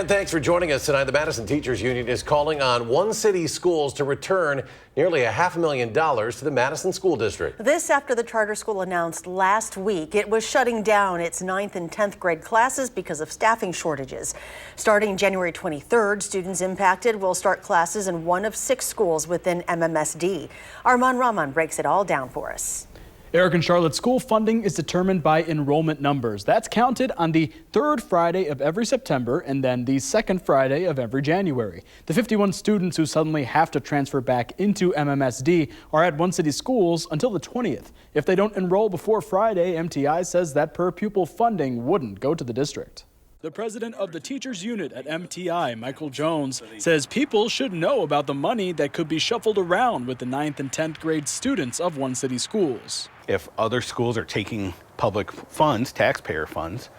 And thanks for joining us tonight. The Madison Teachers Union is calling on One City schools to return nearly $500,000 to the Madison School District. This after the charter school announced last week it was shutting down its 9th and 10th grade classes because of staffing shortages. Starting January 23rd, students impacted will start classes in one of 6 schools within MMSD. Arman Rahman breaks it all down for us. Eric and Charlotte, school funding is determined by enrollment numbers. That's counted on the 3rd Friday of every September and then the 2nd Friday of every January. The 51 students who suddenly have to transfer back into MMSD are at One City schools until the 20th. If they don't enroll before Friday, MTI says that per pupil funding wouldn't go to the district. The president of the teachers unit at MTI, Michael Jones, says people should know about the money that could be shuffled around with the 9th and 10th grade students of One City schools. If other schools are taking public funds, taxpayer funds,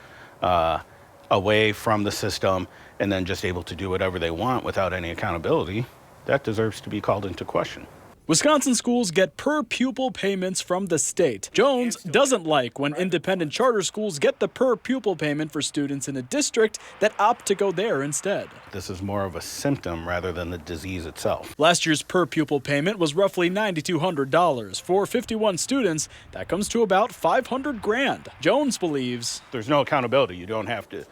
away from the system and then just able to do whatever they want without any accountability, that deserves to be called into question. Wisconsin schools get per pupil payments from the state. Jones doesn't like when independent charter schools get the per pupil payment for students in a district that opt to go there instead. This is more of a symptom rather than the disease itself. Last year's per pupil payment was roughly $9,200. For 51 students, that comes to about $500,000. Jones believes there's no accountability. You don't have to,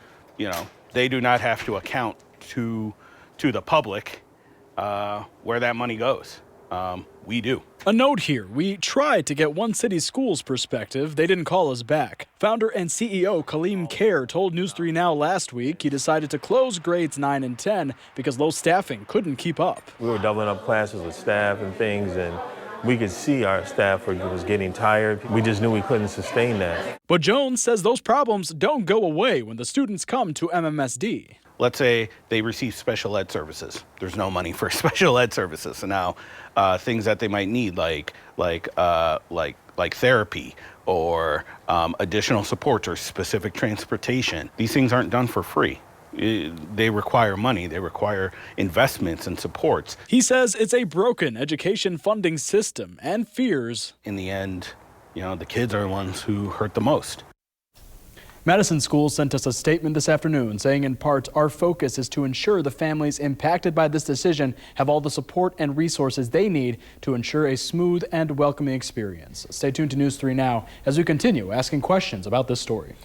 they do not have to account to the public where that money goes. We do. A note here, we tried to get One City Schools' perspective. They didn't call us back. Founder and CEO Kaleem Kher told News 3 Now last week he decided to close grades 9 and 10 because low staffing couldn't keep up. We were doubling up classes with staff and things, and we could see our staff was getting tired. We just knew we couldn't sustain that. But Jones says those problems don't go away when the students come to MMSD. Let's say they receive special ed services. There's no money for special ed services. So now things that they might need like therapy or additional supports or specific transportation. These things aren't done for free. They require money. They require investments and supports. He says it's a broken education funding system and fears in the end, the kids are the ones who hurt the most. Madison Schools sent us a statement this afternoon saying in part, our focus is to ensure the families impacted by this decision have all the support and resources they need to ensure a smooth and welcoming experience. Stay tuned to News 3 Now as we continue asking questions about this story.